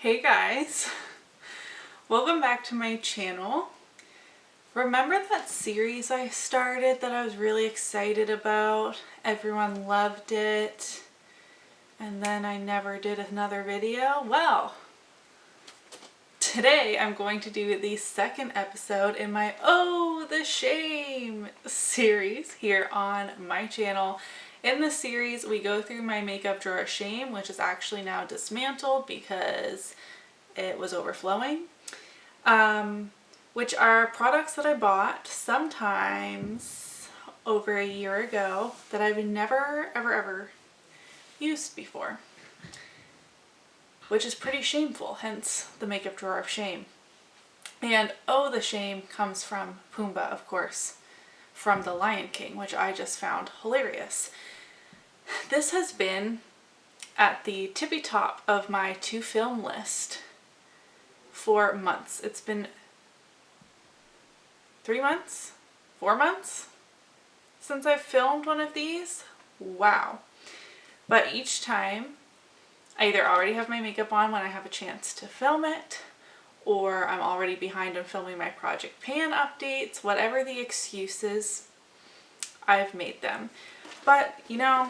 Hey guys, welcome back to my channel. Remember that series I started that I was really excited about? Everyone loved it, and then I never did another video? Well, today I'm going to do the second episode in my Oh The Shame series here on my channel. In this series, we go through my makeup drawer of shame, which is actually now dismantled because it was overflowing, which are products that I bought sometimes over a year ago that I've never ever used before, which is pretty shameful, hence the makeup drawer of shame. And oh, the shame comes from Pumbaa, of course, from The Lion King, which I just found hilarious. This has been at the tippy top of my to film list for months. It's been 3 months, 4 months since I've filmed one of these. Wow. But each time I either already have my makeup on when I have a chance to film it, or I'm already behind on filming my Project Pan updates. Whatever the excuses, I've made them. But you know,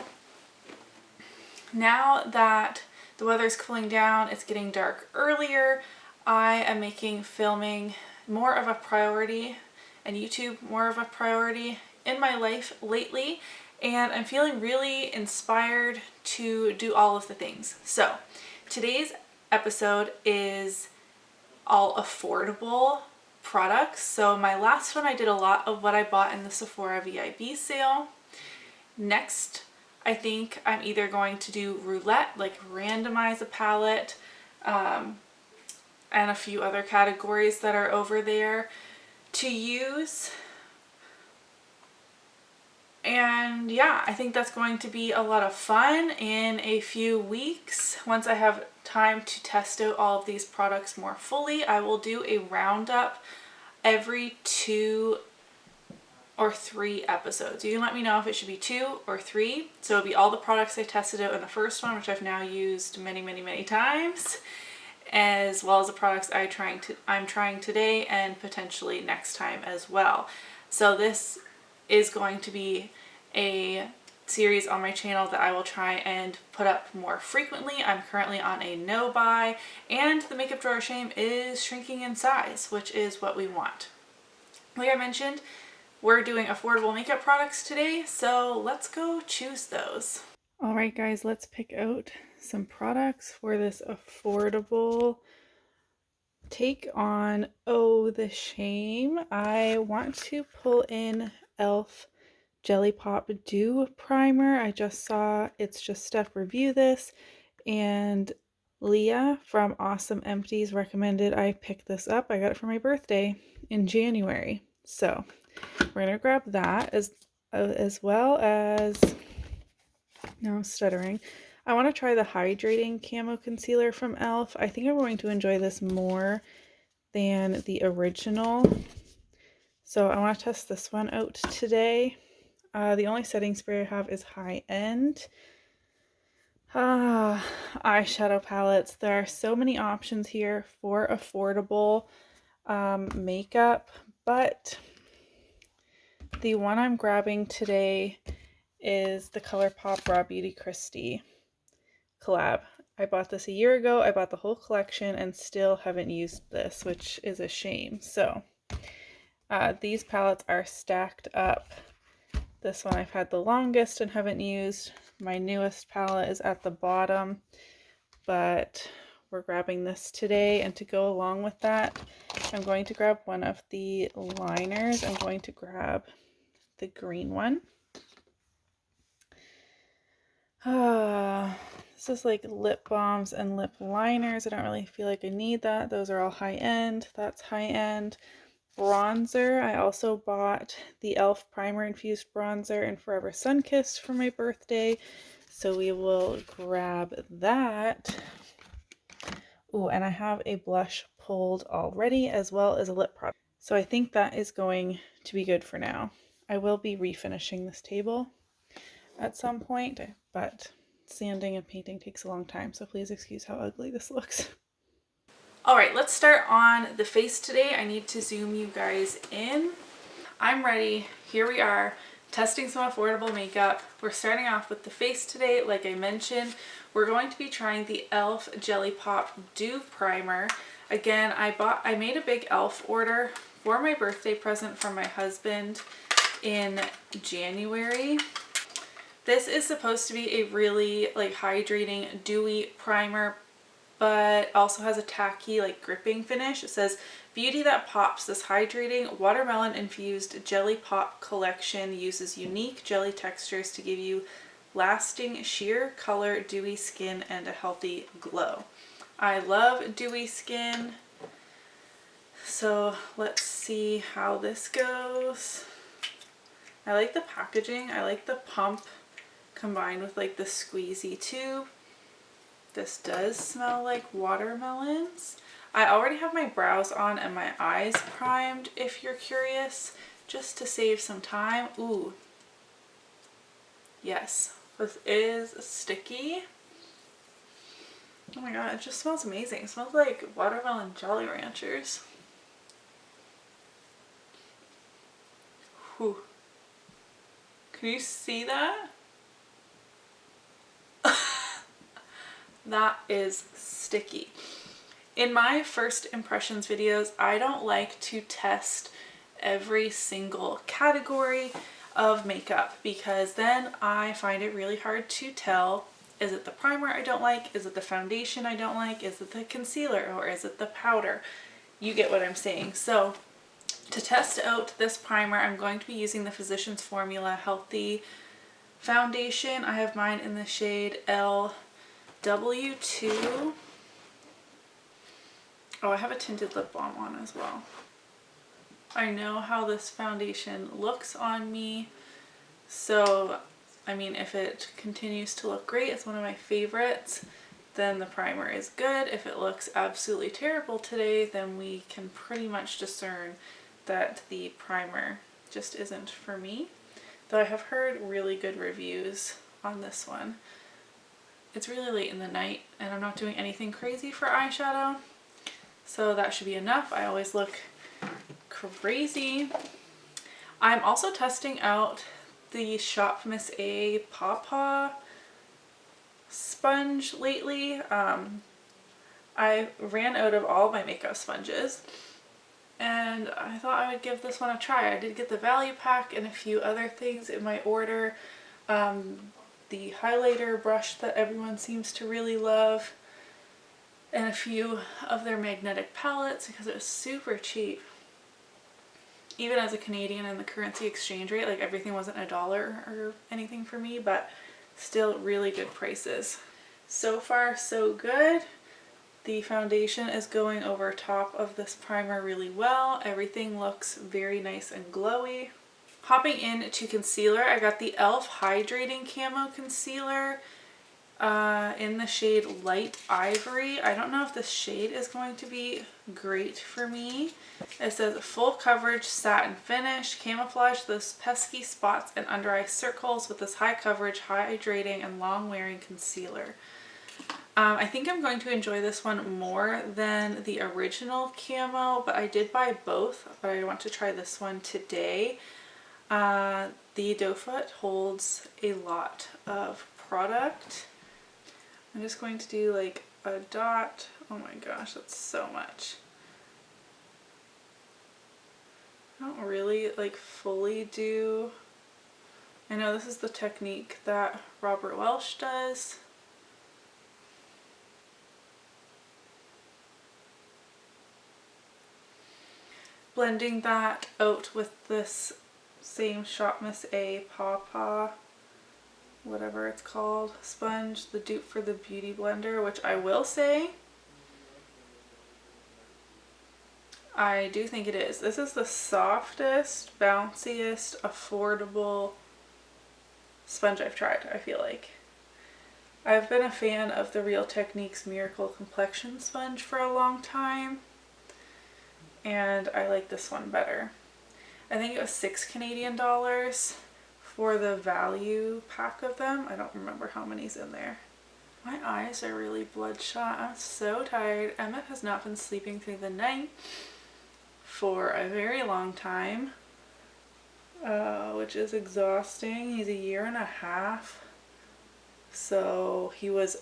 now that the weather's cooling down, it's getting dark earlier, I am making filming more of a priority and YouTube more of a priority in my life lately, and I'm feeling really inspired to do all of the things. So today's episode is all affordable products. So my last one, I did a lot of what I bought in the Sephora VIB sale. Next, I think I'm either going to do roulette, like randomize a palette, and a few other categories that are over there to use. And yeah, I think that's going to be a lot of fun in a few weeks. Once I have time to test out all of these products more fully, I will do a roundup every 2 or 3 episodes. You can let me know if it should be 2 or 3. So it'll be all the products I tested out in the first one, which I've now used many times, as well as the products I'm trying today and potentially next time as well. So this is going to be a series on my channel that I will try and put up more frequently. I'm currently on a no buy, and the makeup drawer of shame is shrinking in size, which is what we want. Like I mentioned, we're doing affordable makeup products today, so let's go choose those. Alright guys, let's pick out some products for this affordable take on Oh The Shame. I want to pull in e.l.f. Jelly Pop Dew Primer. I just saw It's Just Steph review this, and Leah from Awesome Empties recommended I pick this up. I got it for my birthday in January. So we're going to grab that as well as, now I'm stuttering, I want to try the Hydrating Camo Concealer from e.l.f. I think I'm going to enjoy this more than the original. So I want to test this one out today. The only setting spray I have is High End. Eyeshadow palettes. There are so many options here for affordable makeup, but the one I'm grabbing today is the ColourPop Raw Beauty Kristi collab. I bought this a year ago. I bought the whole collection and still haven't used this, which is a shame. So these palettes are stacked up. This one I've had the longest and haven't used. My newest palette is at the bottom, but we're grabbing this today. And to go along with that, I'm going to grab one of the liners. I'm going to grab the green one. This is like lip balms and lip liners. I don't really feel like I need that. Those are all high end. That's high end. Bronzer. I also bought the e.l.f. Primer Infused Bronzer and Forever Sunkissed for my birthday. So we will grab that. Oh, and I have a blush pulled already, as well as a lip product. So I think that is going to be good for now. I will be refinishing this table at some point, but sanding and painting takes a long time, so please excuse how ugly this looks. Alright, let's start on the face today. I need to zoom you guys in. I'm ready. Here we are, testing some affordable makeup. We're starting off with the face today. Like I mentioned, we're going to be trying the e.l.f. Jelly Pop Dew Primer. Again, I made a big e.l.f. order for my birthday present from my husband in January. This is supposed to be a really like hydrating, dewy primer, but also has a tacky like gripping finish. It says, "Beauty that pops, this hydrating watermelon infused jelly pop collection uses unique jelly textures to give you lasting sheer color, dewy skin, and a healthy glow." I love dewy skin, so let's see how this goes. I like the packaging. I like the pump combined with like the squeezy tube. This does smell like watermelons. I already have my brows on and my eyes primed, if you're curious, just to save some time. Ooh. Yes, this is sticky. Oh my god, it just smells amazing. It smells like watermelon Jolly Ranchers. Whew. Can you see that? That is sticky. In my first impressions videos, I don't like to test every single category of makeup because then I find it really hard to tell, is it the primer I don't like, is it the foundation I don't like, is it the concealer, or is it the powder? You get what I'm saying. So to test out this primer, I'm going to be using the Physicians Formula Healthy Foundation. I have mine in the shade LW2. Oh, I have a tinted lip balm on as well. I know how this foundation looks on me, so I mean, if it continues to look great, it's one of my favorites, then the primer is good. If it looks absolutely terrible today, then we can pretty much discern that the primer just isn't for me. Though I have heard really good reviews on this one. It's really late in the night and I'm not doing anything crazy for eyeshadow, so that should be enough. I always look crazy. I'm also testing out the Shop Miss A Paw sponge lately. I ran out of all my makeup sponges and I thought I would give this one a try. I did get the value pack and a few other things in my order. The highlighter brush that everyone seems to really love, and a few of their magnetic palettes because it was super cheap. Even as a Canadian and the currency exchange rate, like everything wasn't $1 or anything for me, but still really good prices. So far so good. The foundation is going over top of this primer really well. Everything looks very nice and glowy. Hopping into concealer, I got the e.l.f. Hydrating Camo Concealer in the shade Light Ivory. I don't know if this shade is going to be great for me. It says full coverage satin finish, camouflage those pesky spots and under eye circles with this high coverage, hydrating and long wearing concealer. I think I'm going to enjoy this one more than the original camo, but I did buy both, but I want to try this one today. The doe foot holds a lot of product. I'm just going to do like a dot. Oh my gosh, that's so much. I don't really like fully do. I know this is the technique that Robert Welsh does. Blending that out with this same Shop Miss A Paw, whatever it's called, sponge, the dupe for the Beauty Blender, which I will say, I do think it is. This is the softest, bounciest, affordable sponge I've tried, I feel like. I've been a fan of the Real Techniques Miracle Complexion Sponge for a long time, and I like this one better. I think it was $6 Canadian for the value pack of them. I don't remember how many's in there. My eyes are really bloodshot. I'm so tired. Emmett has not been sleeping through the night for a very long time, which is exhausting. He's a year and a half, so he was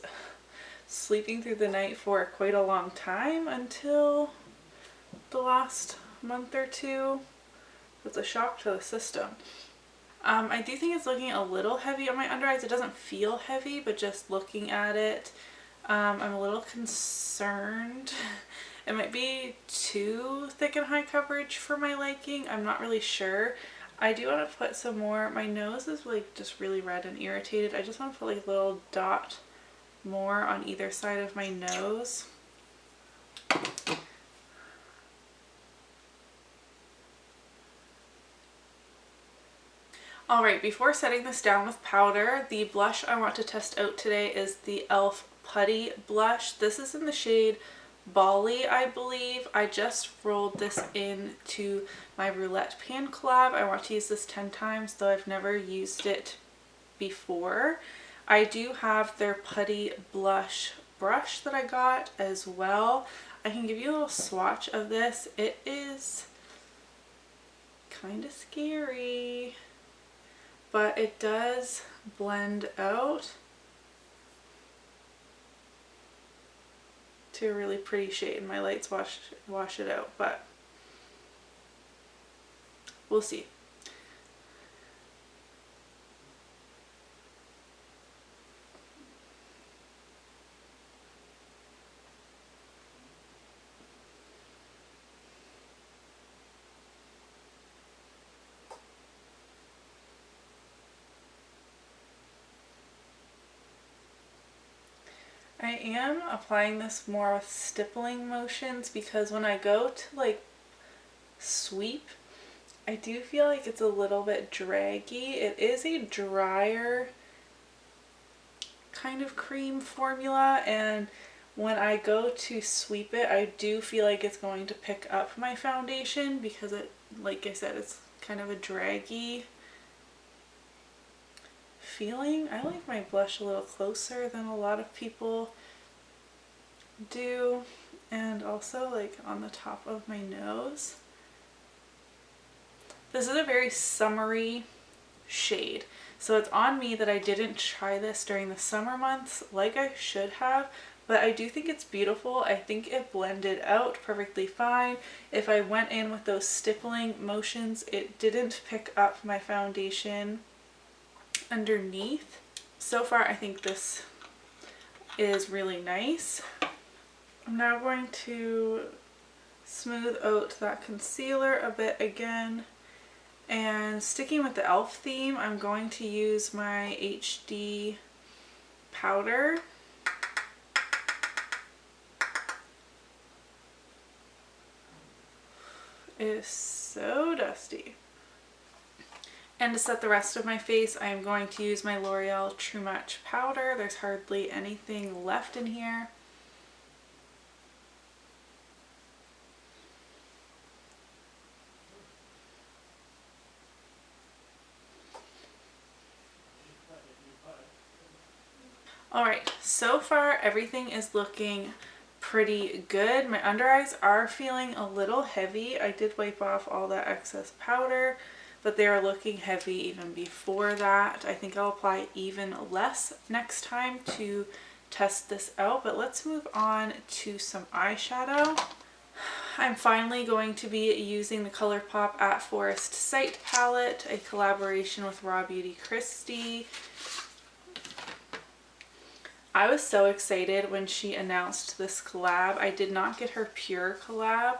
sleeping through the night for quite a long time until the last month or two. It's a shock to the system. I do think it's looking a little heavy on my under eyes. It doesn't feel heavy, but just looking at it, I'm a little concerned. It might be too thick and high coverage for my liking. I'm not really sure. I do want to put some more. My nose is like just really red and irritated. I just want to put like a little dot more on either side of my nose. Alright, before setting this down with powder, the blush I want to test out today is the e.l.f. Putty Blush. This is in the shade Bali, I believe. I just rolled this into my Roulette Pan collab. I want to use this 10 times, though I've never used it before. I do have their Putty Blush brush that I got as well. I can give you a little swatch of this. It is kind of scary, but it does blend out to a really pretty shade. My lights wash it out, but we'll see. I am applying this more with stippling motions because when I go to like sweep, I do feel like it's a little bit draggy. It is a drier kind of cream formula, and when I go to sweep it, I do feel like it's going to pick up my foundation because it, like I said, it's kind of a draggy feeling. I like my blush a little closer than a lot of people do, and also like on the top of my nose. This is a very summery shade, so it's on me that I didn't try this during the summer months like I should have, but I do think it's beautiful. I think it blended out perfectly fine. If I went in with those stippling motions, it didn't pick up my foundation underneath. So far I think this is really nice. I'm now going to smooth out that concealer a bit again, and sticking with the e.l.f. theme, I'm going to use my HD powder. It is so dusty. And to set the rest of my face, I am going to use my L'Oreal True Match powder. There's hardly anything left in here. Alright, so far everything is looking pretty good. My under eyes are feeling a little heavy. I did wipe off all that excess powder, but they are looking heavy even before that. I think I'll apply even less next time to test this out, but let's move on to some eyeshadow. I'm finally going to be using the ColourPop At Forest Sight palette, a collaboration with Raw Beauty Kristi. I was so excited when she announced this collab. I did not get her pure collab,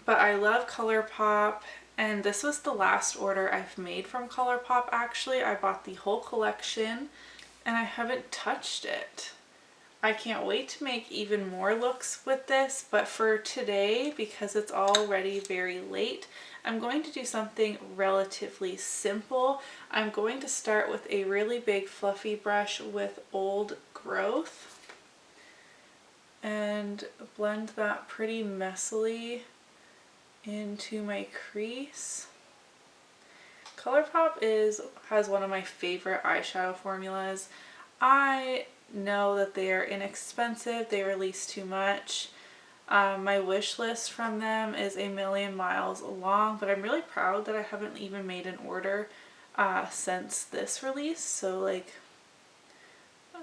but I love ColourPop, and this was the last order I've made from ColourPop actually. I bought the whole collection and I haven't touched it. I can't wait to make even more looks with this, but for today, because it's already very late, I'm going to do something relatively simple. I'm going to start with a really big fluffy brush with Old Growth and blend that pretty messily into my crease. ColourPop has one of my favorite eyeshadow formulas. I know that they are inexpensive, they release too much. My wish list from them is a million miles long, but I'm really proud that I haven't even made an order since this release. So like,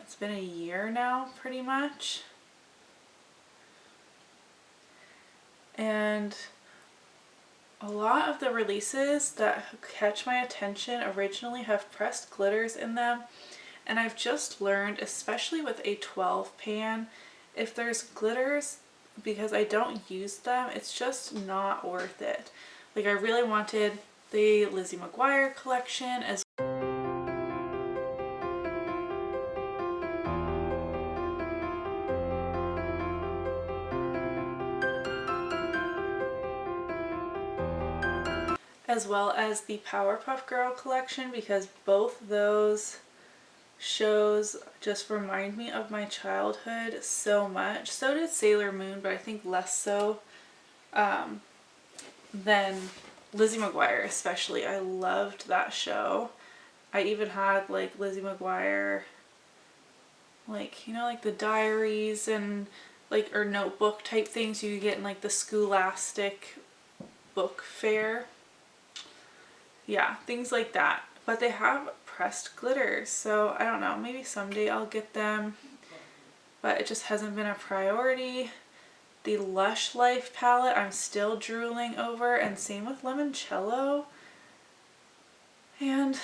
it's been a year now pretty much. And a lot of the releases that catch my attention originally have pressed glitters in them, and I've just learned, especially with a 12 pan, if there's glitters, because I don't use them, it's just not worth it. Like, I really wanted the Lizzie McGuire collection as well as the Powerpuff Girl collection, because both those shows just remind me of my childhood so much. So did Sailor Moon, but I think less so than Lizzie McGuire especially. I loved that show. I even had like Lizzie McGuire, like, you know, like the diaries and like, or notebook type things you get in like the Scholastic book fair. Yeah, things like that. But they have pressed glitters, so I don't know, maybe someday I'll get them, but it just hasn't been a priority. The Lush Life palette I'm still drooling over, and same with Limoncello. And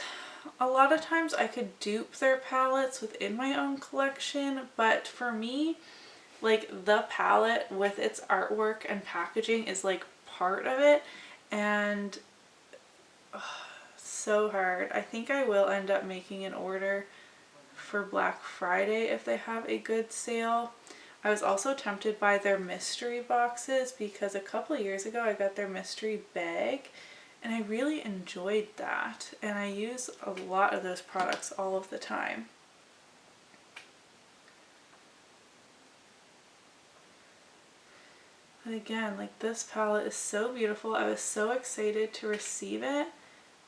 a lot of times I could dupe their palettes within my own collection, but for me, like, the palette with its artwork and packaging is like part of it, and so hard. I think I will end up making an order for Black Friday if they have a good sale. I was also tempted by their mystery boxes because a couple of years ago I got their mystery bag and I really enjoyed that, and I use a lot of those products all of the time. But again, like, this palette is so beautiful. I was so excited to receive it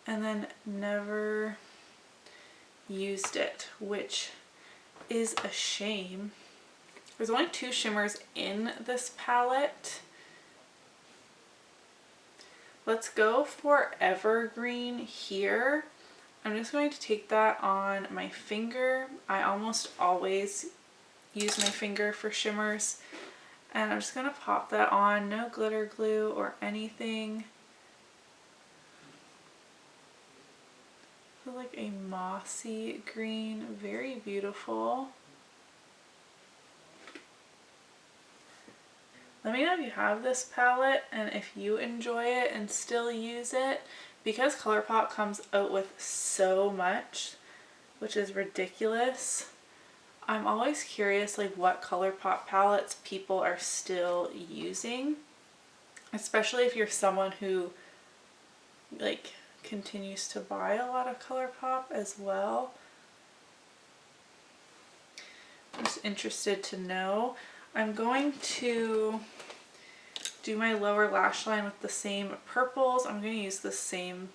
and then never used it, which is a shame. There's only 2 shimmers in this palette. Let's go for Evergreen here. I'm just going to take that on my finger. I almost always use my finger for shimmers. And I'm just going to pop that on, no glitter glue or anything. Like a mossy green, very beautiful. Let me know if you have this palette and if you enjoy it and still use it, because ColourPop comes out with so much, which is ridiculous. I'm always curious like what ColourPop palettes people are still using, especially if you're someone who like continues to buy a lot of ColourPop as well. I'm just interested to know. I'm going to do my lower lash line with the same purples. I'm going to use the same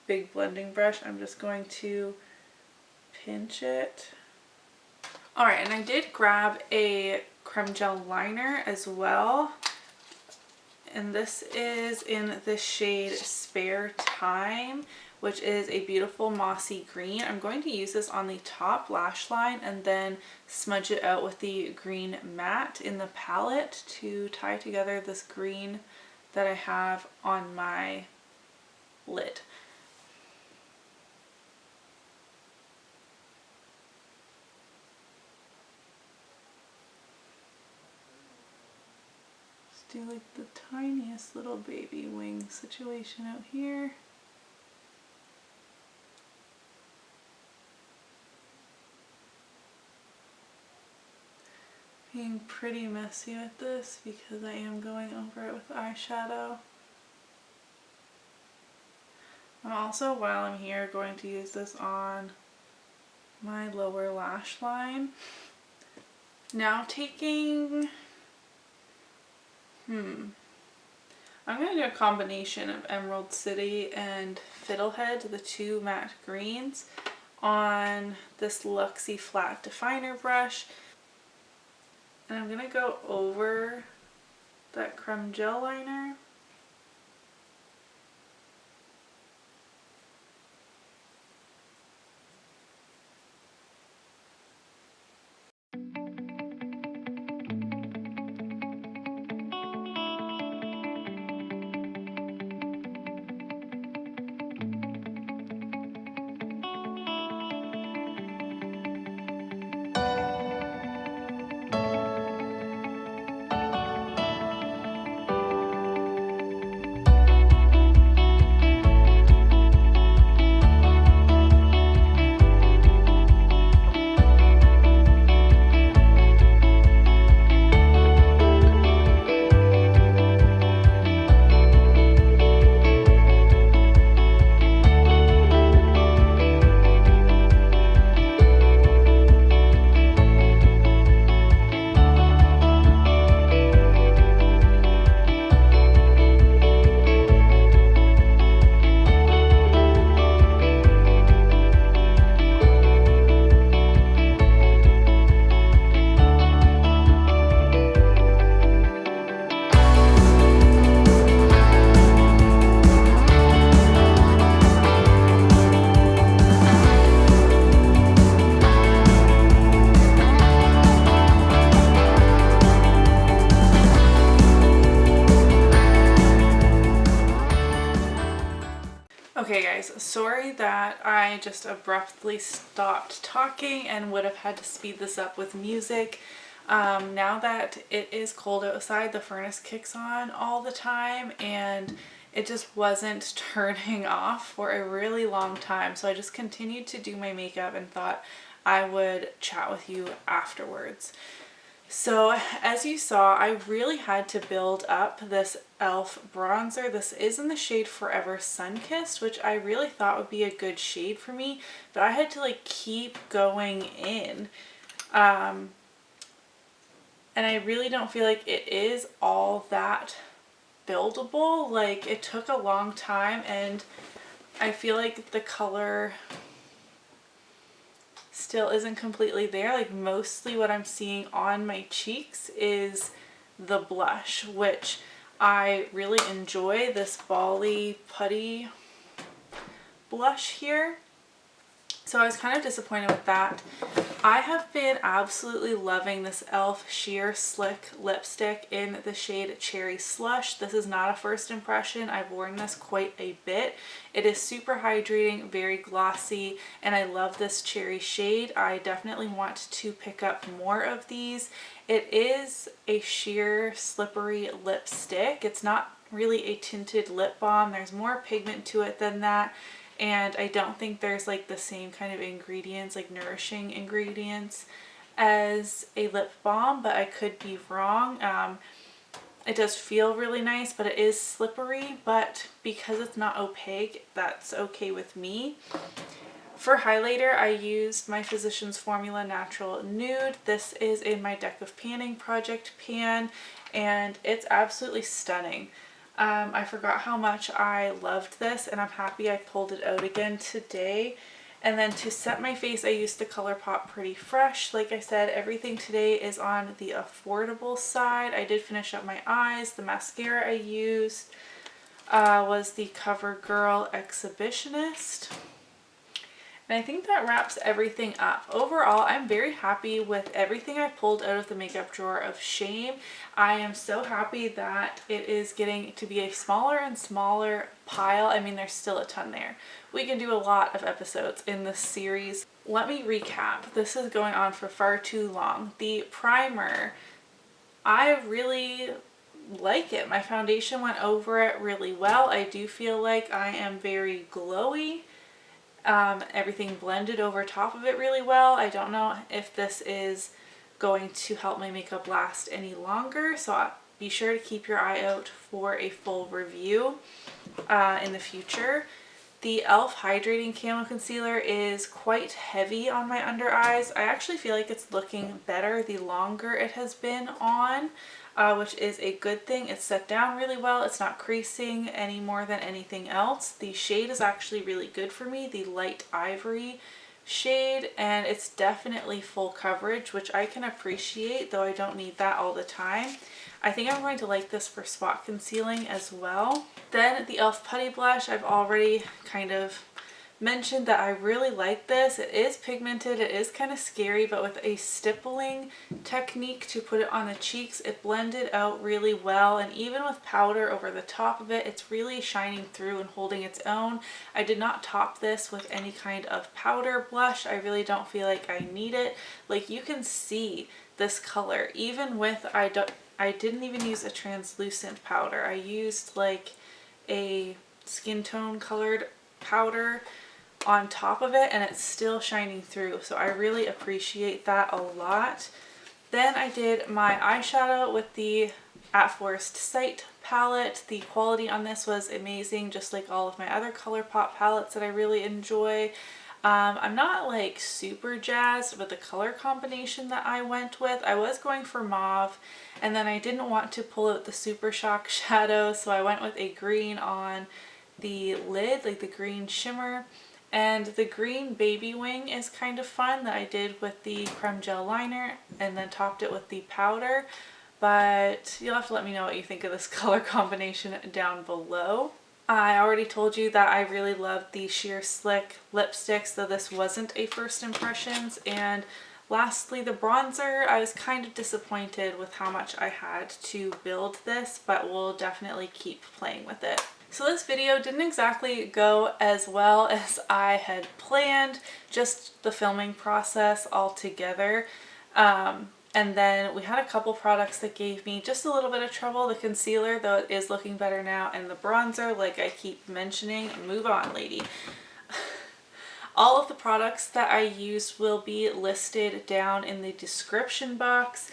big blending brush. I'm just going to pinch it. Alright, and I did grab a creme gel liner as well. And this is in the shade Spare Time, which is a beautiful mossy green. I'm going to use this on the top lash line and then smudge it out with the green matte in the palette to tie together this green that I have on my lid. Do like the tiniest little baby wing situation out here. Being pretty messy with this because I am going over it with eyeshadow. I'm also, while I'm here, going to use this on my lower lash line. Now taking I'm going to do a combination of Emerald City and Fiddlehead, the two matte greens, on this Luxie flat definer brush. And I'm going to go over that Creme gel liner. Okay guys, sorry that I just abruptly stopped talking and would have had to speed this up with music. Now that it is cold outside, the furnace kicks on all the time and it just wasn't turning off for a really long time. So I just continued to do my makeup and thought I would chat with you afterwards. So as you saw, I really had to build up this e.l.f. bronzer. This is in the shade Forever Sunkissed, which I really thought would be a good shade for me, but I had to like keep going in. And I really don't feel like it is all that buildable. Like, it took a long time and I feel like the color still isn't completely there. Like, mostly what I'm seeing on my cheeks is the blush, which I really enjoy, this Bali Putty blush here. So I was kind of disappointed with that. I have been absolutely loving this e.l.f. Sheer Slick lipstick in the shade Cherry Slush. This is not a first impression. I've worn this quite a bit. It is super hydrating, very glossy, and I love this cherry shade. I definitely want to pick up more of these. It is a sheer slippery lipstick. It's not really a tinted lip balm. There's more pigment to it than that. And I don't think there's like the same kind of ingredients, like nourishing ingredients, as a lip balm, but I could be wrong. It does feel really nice, but it is slippery, but because it's not opaque, that's okay with me. For highlighter, I used my Physicians Formula Natural Nude. This is in my Deck of Panning Project pan, and it's absolutely stunning. I forgot how much I loved this, and I'm happy I pulled it out again today. And then to set my face, I used the ColourPop Pretty Fresh. Like I said, everything today is on the affordable side. I did finish up my eyes. The mascara I used was the CoverGirl Exhibitionist. And I think that wraps everything up. Overall, I'm very happy with everything I pulled out of the makeup drawer of Shame. I am so happy that it is getting to be a smaller and smaller pile. I mean, there's still a ton there. We can do a lot of episodes in this series. Let me recap. This is going on for far too long. The primer, I really like it. My foundation went over it really well. I do feel like I am very glowy. Everything blended over top of it really well. I don't know if this is going to help my makeup last any longer, so be sure to keep your eye out for a full review in the future. The e.l.f. Hydrating Camo Concealer is quite heavy on my under eyes. I actually feel like it's looking better the longer it has been on, which is a good thing. It's set down really well. It's not creasing any more than anything else. The shade is actually really good for me, the light ivory shade, and it's definitely full coverage, which I can appreciate, though I don't need that all the time. I think I'm going to like this for spot concealing as well. Then the e.l.f. Putty Blush, I've already kind of mentioned that I really like this. It is pigmented, it is kind of scary, but with a stippling technique to put it on the cheeks, it blended out really well, and even with powder over the top of it, it's really shining through and holding its own. I did not top this with any kind of powder blush. I really don't feel like I need it. Like, you can see this color, even with, I didn't even use a translucent powder. I used like a skin tone colored powder on top of it, and it's still shining through, so I really appreciate that a lot. Then I did my eyeshadow with the At Forest Sight palette. The quality on this was amazing, just like all of my other ColourPop palettes that I really enjoy. I'm not like super jazzed with the color combination that I went with. I was going for mauve, and then I didn't want to pull out the Super Shock shadow, so I went with a green on the lid, like the green shimmer. And the green baby wing is kind of fun, that I did with the Creme gel liner and then topped it with the powder. But you'll have to let me know what you think of this color combination down below. I already told you that I really love the Sheer Slick lipsticks, though this wasn't a first impressions. And lastly, the bronzer, I was kind of disappointed with how much I had to build this, but we'll definitely keep playing with it. So this video didn't exactly go as well as I had planned, just the filming process altogether. And then we had a couple products that gave me just a little bit of trouble. The concealer, though it is looking better now, and the bronzer, like I keep mentioning. Move on, lady. All of the products that I used will be listed down in the description box,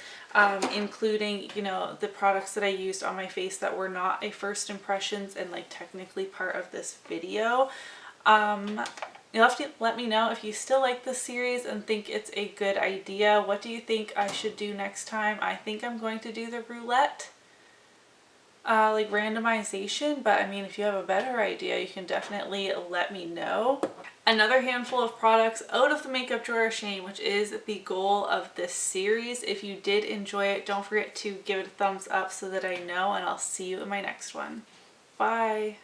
including, you know, the products that I used on my face that were not a first impressions and like technically part of this video. You'll have to let me know if you still like this series and think it's a good idea. What do you think I should do next time? I think I'm going to do the roulette, like randomization, but I mean, if you have a better idea, you can definitely let me know. Another handful of products out of the makeup drawer of shame, which is the goal of this series. If you did enjoy it, don't forget to give it a thumbs up so that I know, and I'll see you in my next one. Bye!